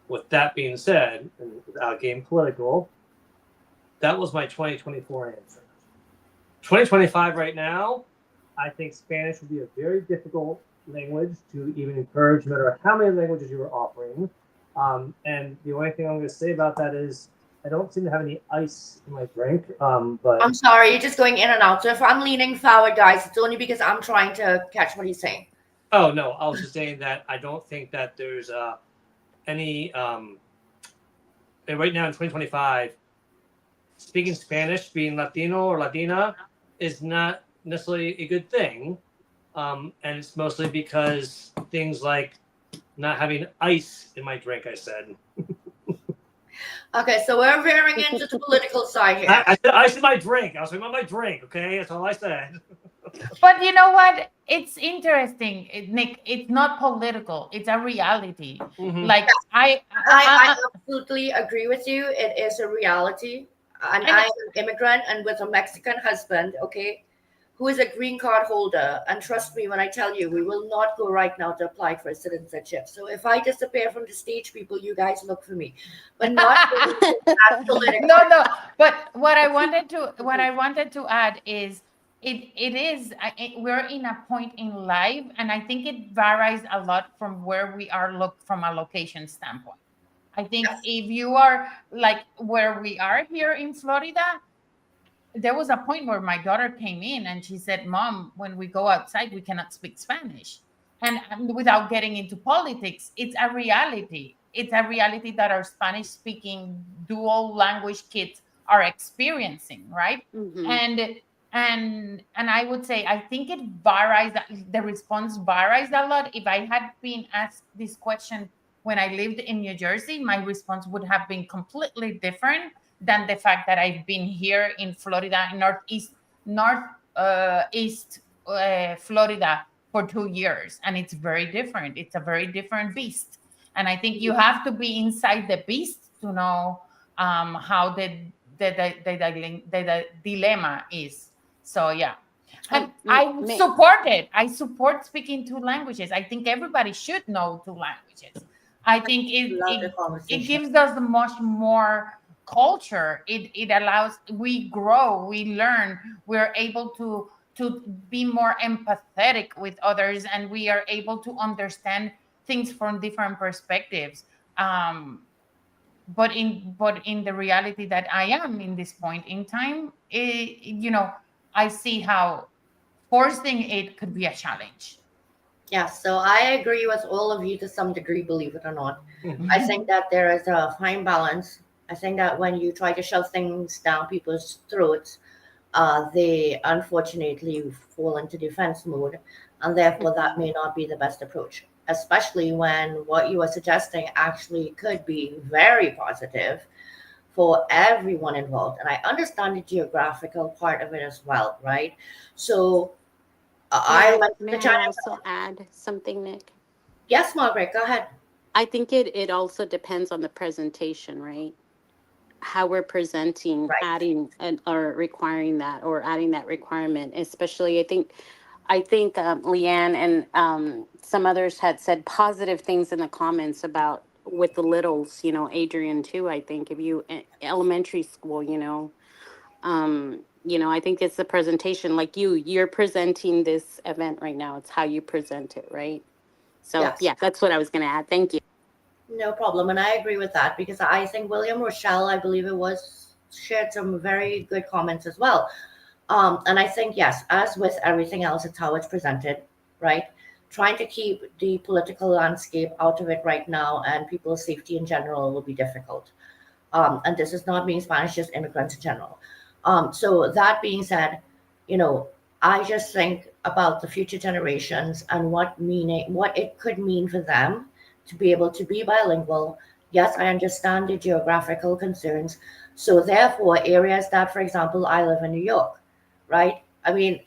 with that being said, and without getting political, that was my 2024 answer. 2025 right now, I think Spanish would be a very difficult language to even encourage, no matter how many languages you are offering. And the only thing I'm going to say about that is I don't seem to have any ice in my drink. But
I'm sorry, you're just going in and out. So if I'm leaning forward, guys, it's only because I'm trying to catch what he's saying.
oh no, I was just saying that I don't think that there's any. And right now in 2025, speaking Spanish, being Latino or Latina, is not necessarily a good thing. And it's mostly because things like not having ice in my drink, I said.
Okay, so we're veering into the political side here.
I said ice in my drink. I was talking about my drink, okay? That's all I said.
But you know what? It's interesting, Nick. It's not political. It's a reality.
Mhm.
Like
I absolutely agree with you. It is a reality. And
I-
I am an immigrant and with a Mexican husband, okay, who is a green card holder. And trust me when I tell you, we will not go right now to apply for citizenship. So if I disappear from the stage, people, you guys look for me. But not that political.
no. But what I wanted to add is we're in a point in life, and I think it varies a lot from where we are look from a location standpoint. I think
Yes.
if you are like where we are here in Florida, there was a point where my daughter came in and she said, Mom, when we go outside, we cannot speak Spanish. And without getting into politics, it's a reality. It's a reality that our Spanish speaking dual language kids are experiencing, right?
Mhm.
And I would say I think it varies, the response varies a lot. If I had been asked this question when I lived in New Jersey, my response would have been completely different than the fact that I've been here in Florida, northeast Florida for 2 years, and it's very different. It's a very different beast, and I think you have to be inside the beast to know how the dilemma is. So yeah. And I support it. I support speaking two languages. I think everybody should know two languages. I think
Love the
it
conversation.
gives us much more culture. It allows, we grow, we learn, we're able to be more empathetic with others, and we are able to understand things from different perspectives. But in the reality that I am in this point in time, I see how forcing it could be a challenge.
Yeah, so I agree with all of you to some degree, believe it or not.
Mhm.
I think that there is a fine balance. I think that when you try to shove things down people's throats, they unfortunately fall into defense mode, and therefore that may not be the best approach, especially when what you are suggesting actually could be very positive for everyone involved. And I understand the geographical part of it as well, right? So I went
May
to
I
China.
also add something, Nick?
Yes, Margaret, go ahead.
I think it also depends on the presentation, right? How we're presenting,
Right.
adding or requiring that, or adding that requirement. Especially, I think Leanne and some others had said positive things in the comments about with the littles. Adrian too. I think if you elementary school, I think it's the presentation. Like you're presenting this event right now. It's how you present it, right? So
Yes.
yeah, that's what I was going to add. Thank you.
No problem. And I agree with that because I think William Rochelle, I believe it was, shared some very good comments as well. And I think, yes, as with everything else, it's how it's presented, right? Trying to keep the political landscape out of it right now and people's safety in general will be difficult. And this is not being Spanish, just immigrants in general. So that being said, you know, I just think about the future generations and what it could mean for them to be able to be bilingual. Yes, I understand the geographical concerns. So therefore, areas that, for example, I live in New York, right? I mean,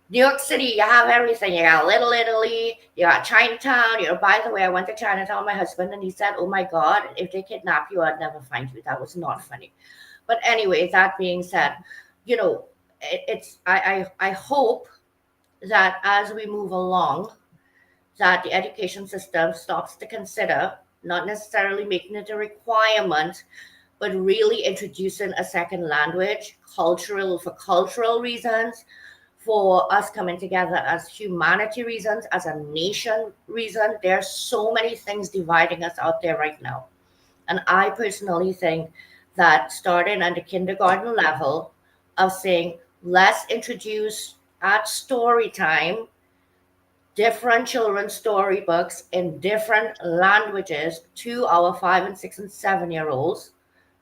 New York City, you have everything. You got Little Italy, you got Chinatown. By the way, I went to Chinatown with my husband and he said, "Oh my God, if they kidnap you, I'd never find you." That was not funny. But anyway, that being said, you know, I hope that as we move along, that the education system stops to consider not necessarily making it a requirement, but really introducing a second language, for cultural reasons, for us coming together as humanity reasons, as a nation reason. There's so many things dividing us out there right now. And I personally think that starting at the kindergarten level of saying, let's introduce at story time different children's storybooks in different languages to our 5 and 6 and 7 year olds,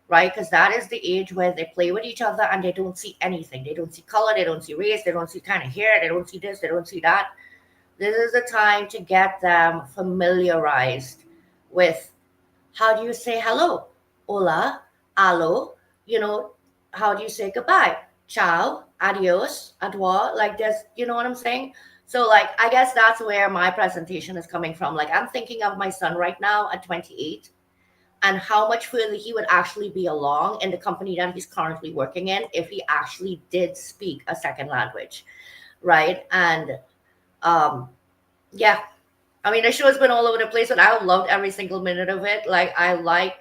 right? Because that is the age where they play with each other and they don't see anything. They don't see color, they don't see race, they don't see kind of hair, they don't see this, they don't see that. This is the time to get them familiarized with how do you say hello? Hola, alo, you know, how do you say goodbye? Ciao, adios, au revoir. Like this, you know what I'm saying? So, like, I guess that's where my presentation is coming from. Like, I'm thinking of my son right now at 28 and how much further he would actually be along in the company that he's currently working in if he actually did speak a second language, right? And yeah, I mean, the show has been all over the place, and I loved every single minute of it. Like, I like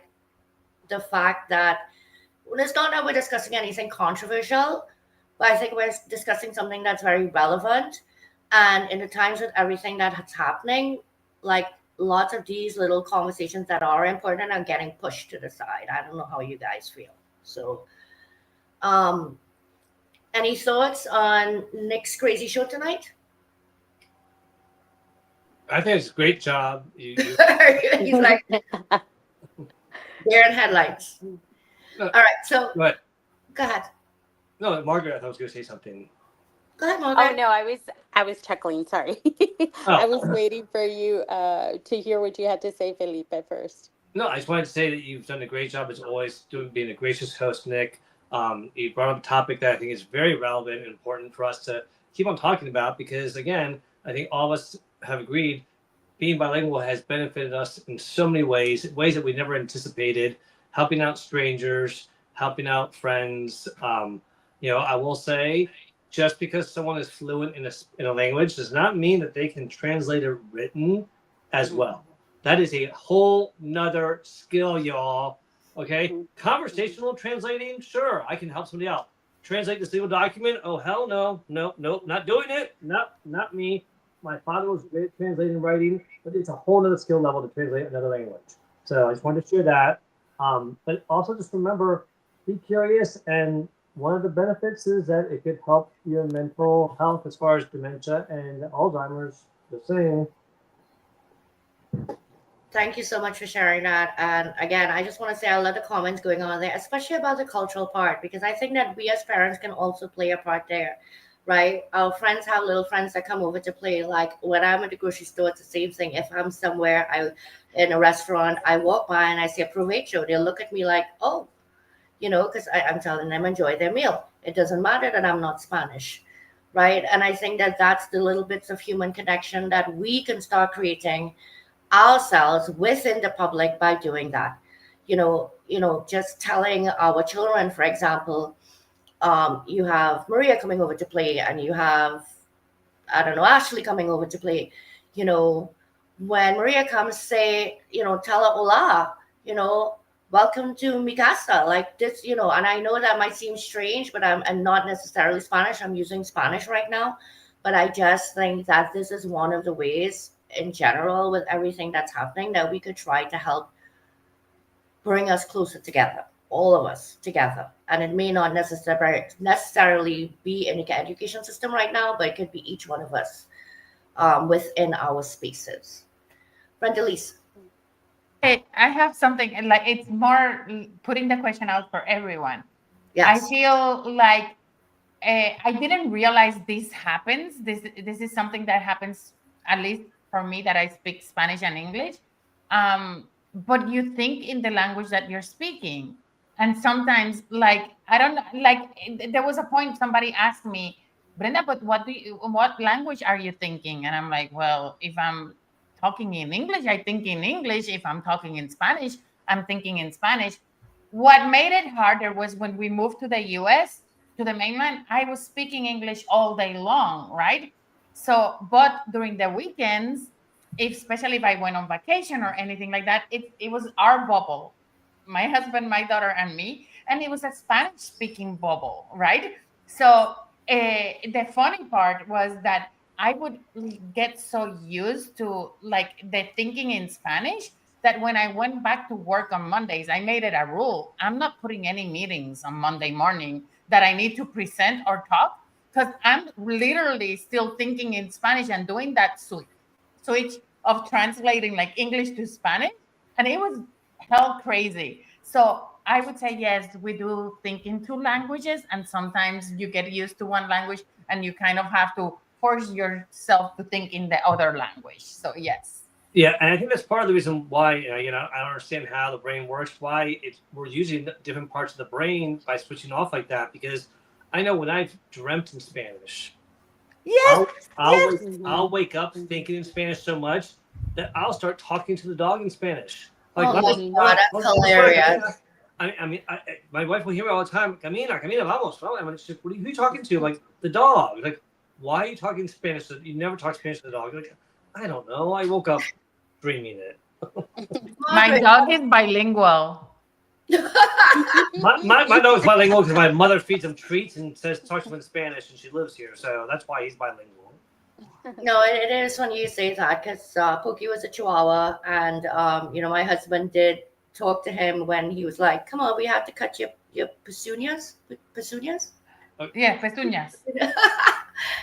the fact that it's not that we're discussing anything controversial, but I think we're discussing something that's very relevant. And in the times with everything that's happening, like lots of these little conversations that are important are getting pushed to the side. I don't know how you guys feel. So, um, any thoughts on Nick's crazy show tonight?
I think it's a great job.
He's like, they're in headlights. All right, so
But
go ahead.
no, Margaret, I thought I was going to say something.
Go ahead,
Oh
Margaret.
no, I was chuckling. Sorry,
Oh.
I was waiting for you to hear what you had to say, Felipe, first.
No, I just wanted to say that you've done a great job as always, being a gracious host, Nick. You brought up a topic that I think is very relevant and important for us to keep on talking about because, again, I think all of us have agreed being bilingual has benefited us in so many ways that we never anticipated, helping out strangers, helping out friends. I will say, just because someone is fluent in a language does not mean that they can translate it written as well. That is a whole nother skill, y'all. Okay.
Mhm.
Conversational translating, sure, I can help somebody out. translate this legal document. Oh, hell no. Nope, not doing it. Nope, not me. My father was great at translating and writing, but it's a whole other skill level to translate another language. So I just wanted to share that. But also just remember, be curious. And one of the benefits is that it could help your mental health as far as dementia and Alzheimer's. Just saying.
Thank you so much for sharing that. And again, I just want to say I love the comments going on there, especially about the cultural part, because I think that we as parents can also play a part there, right? Our friends have little friends that come over to play. Like when I'm at the grocery store, it's the same thing. If I'm somewhere, I in a restaurant, I walk by and I say provecho, they'll look at me like, oh, because I'm telling them enjoy their meal. It doesn't matter that I'm not Spanish, right? And I think that that's the little bits of human connection that we can start creating ourselves within the public by doing that. Just telling our children, for example, you have Maria coming over to play, and you have, I don't know, Ashley coming over to play. You know, when Maria comes, say, tell her hola, welcome to mi casa, like this, and I know that might seem strange, but I'm not necessarily Spanish. I'm using Spanish right now. But I just think that this is one of the ways in general with everything that's happening that we could try to help bring us closer together, all of us together. And it may not necessarily be in the education system right now, but it could be each one of us within our spaces. Brenda Lise.
I have something, and like it's more putting the question out for everyone. I
Yes.
feel like I didn't realize this happens. This is something that happens, at least for me, that I speak Spanish and English. But you think in the language that you're speaking, and sometimes, like I don't like. There was a point somebody asked me, Brenda, but what language are you thinking? And I'm like, well, if I'm talking in English, I think in English. If I'm talking in Spanish, I'm thinking in Spanish. What made it harder was when we moved to the US, to the mainland, I was speaking English all day long, right? So, but during the weekends, especially if I went on vacation or anything like that, it was our bubble, my husband, my daughter, and me, and it was a Spanish speaking bubble, right? So, the funny part was that I would get so used to like the thinking in Spanish that when I went back to work on Mondays, I made it a rule. I'm not putting any meetings on Monday morning that I need to present or talk because I'm literally still thinking in Spanish and doing that switch of translating like English to Spanish. And it was hell crazy. So I would say, yes, we do think in two languages. And sometimes you get used to one language and you kind of have to force yourself to think in the other language. So, yes.
Yeah, and I think that's part of the reason why I don't understand how the brain works. Why we're using different parts of the brain by switching off like that. Because I know when I've dreamt in Spanish,
Yes. Yes.
I'll wake up thinking in Spanish so much that I'll start talking to the dog in Spanish. Like
Oh my
Mhm.
God, that's hilarious.
My wife will hear me all the time. Camina, vamos. And she's like, who are you talking to? Like the dog. Like, why are you talking Spanish? You never talk Spanish to the dog. Like, I don't know. I woke up dreaming it.
My
Margaret.
dog is bilingual.
My dog's bilingual because my mother feeds him treats and talks to him in Spanish, and she lives here, so that's why he's bilingual.
No, it is funny you say that because Pookie was a Chihuahua, and my husband did talk to him when he was like, "Come on, we have to cut your petunias, petunias."
Yeah, pezuñas.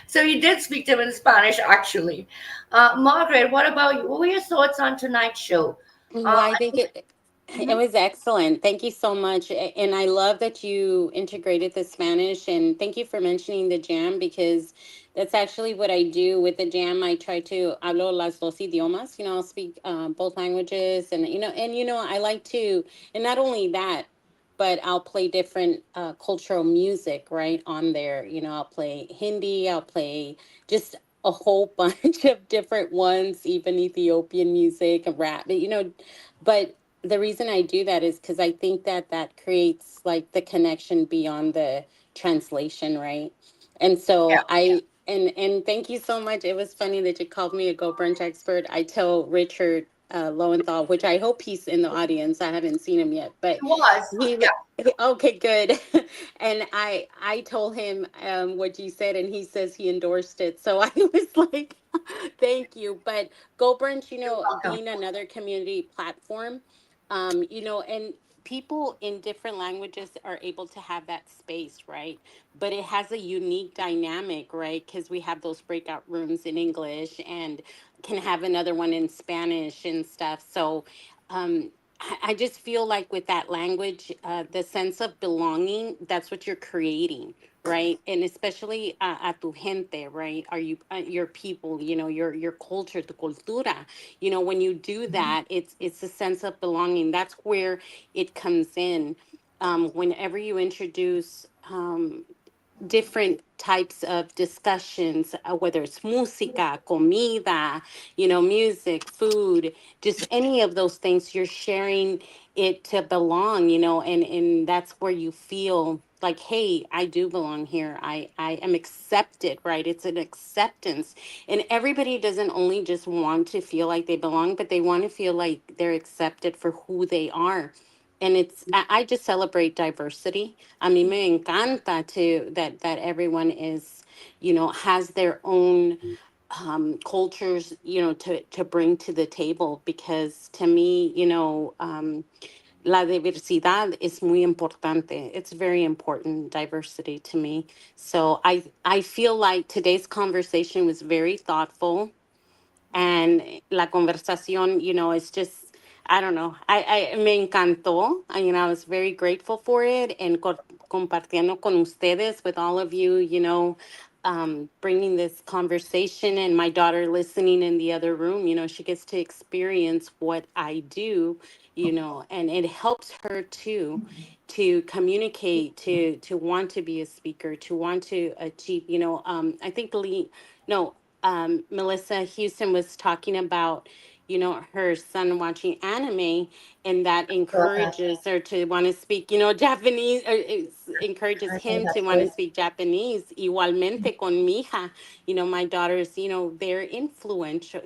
So he did speak to him in Spanish, actually. Margaret, what about you? What were your thoughts on tonight's show?
Well,
Uh,
I think it
mhm.
was excellent. Thank you so much. And I love that you integrated the Spanish, and thank you for mentioning the jam because that's actually what I do with the jam. I try to hablo las dos idiomas, I'll speak both languages and I like to, and not only that, but I'll play different cultural music right on there. I'll play Hindi, I'll play just a whole bunch of different ones, even Ethiopian music and rap, but the reason I do that is because I think that that creates like the connection beyond the translation, right? And
Yeah.
so and thank you so much. It was funny that you called me a Go Brunch expert. I tell Richard Lowenthal, which I hope he's in the audience. I haven't seen him yet, but
It was.
he
Yeah.
okay, good. And I told him what you said, and he says he endorsed it. So I was like, thank you. But Go Brunch,
You're welcome.
being another community platform, and people in different languages are able to have that space, right? But it has a unique dynamic, right? Because we have those breakout rooms in English and can have another one in Spanish and stuff. So I just feel like with that language, the sense of belonging, that's what you're creating, right? And especially a tu gente, right? Are you your people? Your culture, tu cultura. When you do that, it's a sense of belonging. That's where it comes in. Whenever you introduce different types of discussions, whether it's música, comida, music, food, just any of those things, you're sharing it to belong, and that's where you feel like, hey, I do belong here. I am accepted, right? It's an acceptance. And everybody doesn't only just want to feel like they belong, but they want to feel like they're accepted for who they are. And I just celebrate diversity. A mí me encanta to that everyone is, has their own cultures, to bring to the table, because to me, la diversidad es muy importante. It's very important, diversity to me. So I feel like today's conversation was very thoughtful, and la conversación, it's just, I don't know, I me encantó. I was very grateful for it, and compartiendo con ustedes, with all of you, bringing this conversation, and my daughter listening in the other room, she gets to experience what I do, and it helps her too, to communicate, to want to be a speaker, to want to achieve, I think no, Melissa Houston was talking about, her son watching anime, and that
Okay.
encourages her to want to speak, Japanese, or encourages
I think
him to
that's
want to
great.
speak Japanese. Igualmente con mi hija, my daughters, they're influential,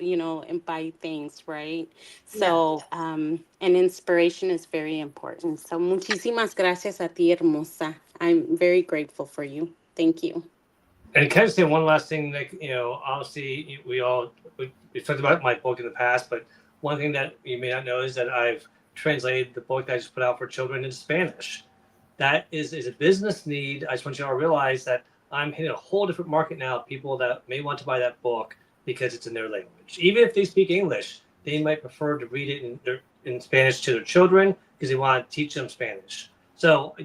and by things, right?
Yeah.
So, and inspiration is very important. So, muchísimas gracias a ti, hermosa. I'm very grateful for you. Thank you.
And can I say one last thing, Nick? Obviously, we talked about my book in the past, but one thing that you may not know is that I've translated the book that I just put out for children into Spanish. That is a business need. I just want you all to realize that I'm hitting a whole different market now of people that may want to buy that book because it's in their language. Even if they speak English, they might prefer to read it in Spanish to their children because they want to teach them Spanish. So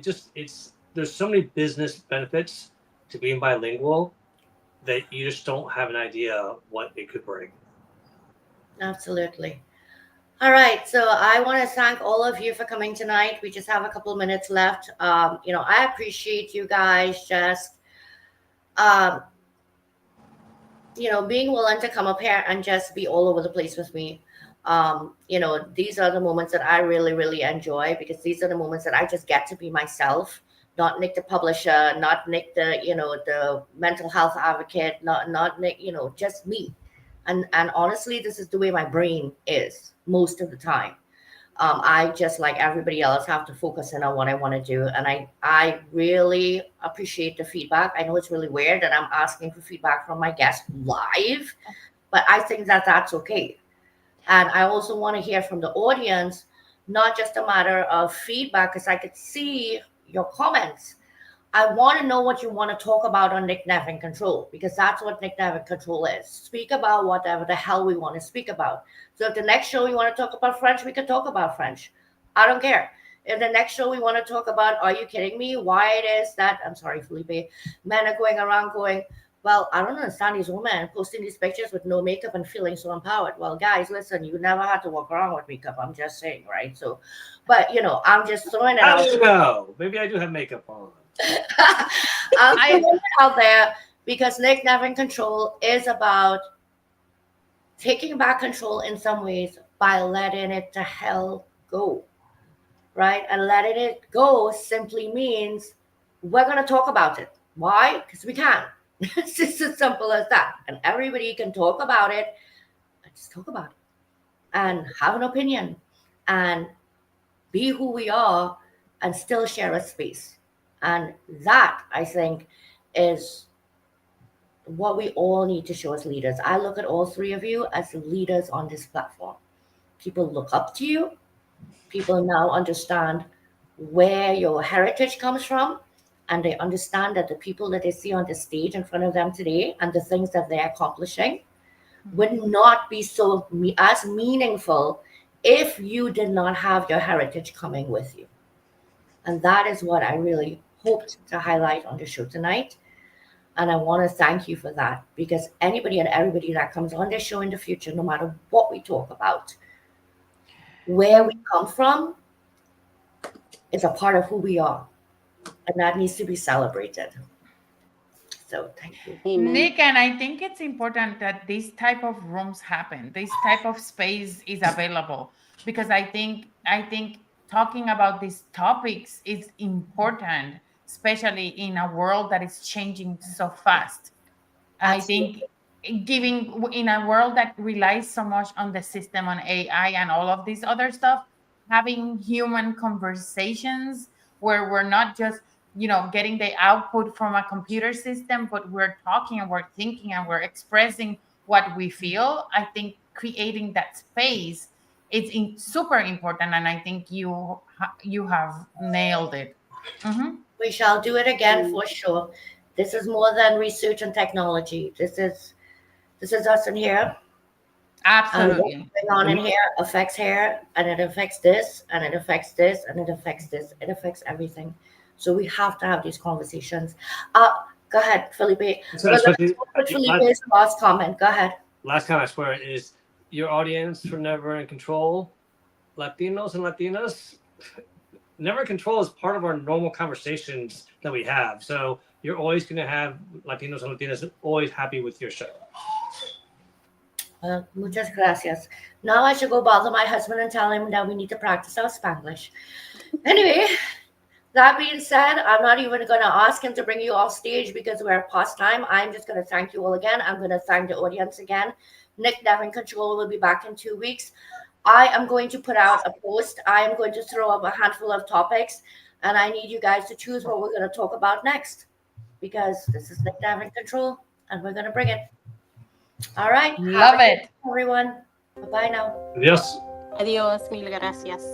there's so many business benefits to being bilingual that you just don't have an idea what it could bring.
Absolutely. All right. So I want to thank all of you for coming tonight. We just have a couple minutes left. I appreciate you guys just, um, being willing to come up here and just be all over the place with me. These are the moments that I really, really enjoy, because these are the moments that I just get to be myself, not Nick the publisher, not Nick the mental health advocate, not Nick, just me. And honestly, this is the way my brain is most of the time. I just, like everybody else, have to focus in on what I want to do. And I really appreciate the feedback. I know it's really weird that I'm asking for feedback from my guests live, but I think that that's okay. And I also want to hear from the audience, not just a matter of feedback, because I could see your comments. I want to know what you want to talk about on Nick Nev in Control, because that's what Nick Nev in Control is. Speak about whatever the hell we want to speak about. So if the next show you want to talk about French, we can talk about French. I don't care. If the next show we want to talk about, are you kidding me? Why it is that, I'm sorry, Felipe, men are going around going, well, I don't understand these women posting these pictures with no makeup and feeling so empowered. Well, guys, listen, you never had to walk around with makeup. I'm just saying, right? So, but, I'm just throwing it
I
out.
don't know. Maybe I do have makeup on.
I'm putting it out there because Nick Never in Control is about taking back control in some ways by letting it to hell go, right? And letting it go simply means we're going to talk about it. Why? Because we can. It's just as simple as that. And everybody can talk about it. Just talk about it. and have an opinion and be who we are and still share a space. And that, I think, is what we all need to show as leaders. I look at all three of you as leaders on this platform. People look up to you. People now understand where your heritage comes from, and they understand that the people that they see on the stage in front of them today and the things that they're accomplishing would not be so as meaningful if you did not have your heritage coming with you. And that is what I really hoped to highlight on the show tonight. And I want to thank you for that, because anybody and everybody that comes on this show in the future, no matter what we talk about, where we come from is a part of who we are. And that needs to be celebrated. So thank you.
Amen.
Nick, and I think it's important that this type of rooms happen. This type of space is available, because I think talking about these topics is important, especially in a world that is changing so fast.
Absolutely.
I think giving in a world that relies so much on the system, on AI and all of this other stuff, having human conversations where we're not just getting the output from a computer system, but we're talking and we're thinking and we're expressing what we feel. I think creating that space is super important, and I think you have nailed it.
We shall do it again for sure. This is more than research and technology. This is us in here.
Absolutely.
And what's going on in here affects here, and it affects this, and it affects this, and it affects this. It affects everything. So we have to have these conversations. Go ahead, Felipe. Felipe's last comment. Go ahead.
Last comment, I swear, is your audience for Never in Control, Latinos and Latinas. Never in Control is part of our normal conversations that we have. So you're always going to have Latinos and Latinas always happy with your show.
Muchas gracias. Now I should go bother my husband and tell him that we need to practice our Spanglish. Anyway, that being said, I'm not even going to ask him to bring you off stage because we're past time. I'm just going to thank you all again. I'm going to thank the audience again. Nick, Never in Control will be back in 2 weeks. I am going to put out a post. I am going to throw up a handful of topics, and I need you guys to choose what we're going to talk about next, because this is Nick, Never in Control, and we're going to bring it. All right.
Love it.
Everyone. Bye-bye now.
Yes.
Adios, mil gracias.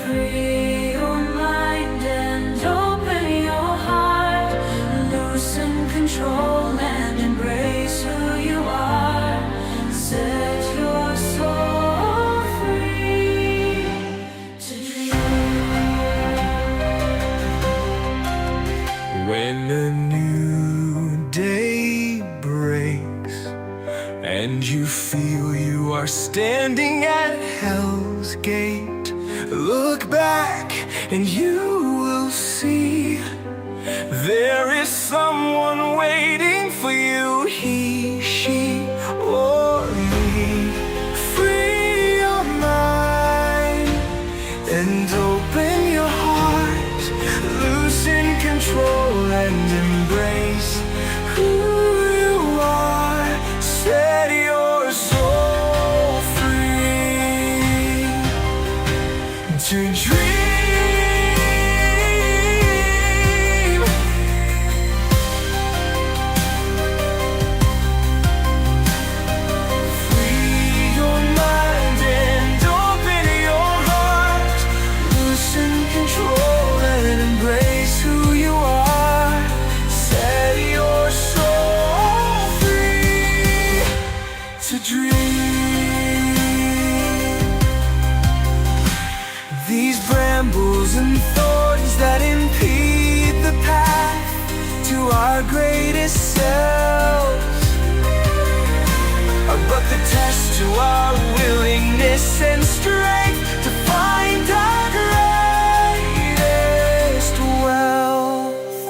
Free your mind and open your heart. Loosen control and embrace who you are. Set your soul free to dream. When a new day breaks and you feel you are standing at hell's gate, look back and you will see there is someone waiting for you. He, she, or me. Free your mind and open your heart. Loosen control and embrace who you are. Set your soul free to dream. Free your mind and open your heart. Loosen control and embrace who you are. Set your soul free to dream. These brambles and thorns that impede the path to our greatest selves, but the test to our willingness and strength to find our greatest wealth.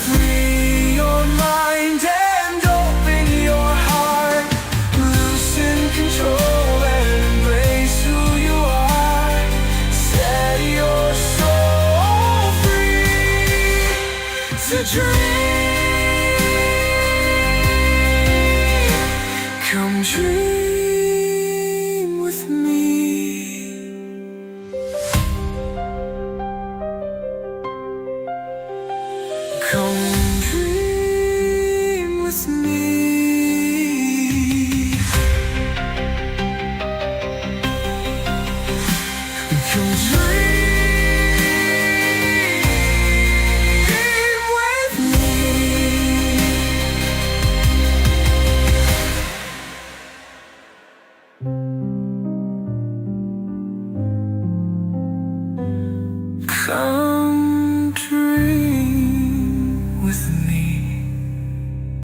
Free your mind and open your heart. Loosen control and embrace who you are. Set your soul free to dream. Come dream with me. Come dream with me. Come dream with me. Come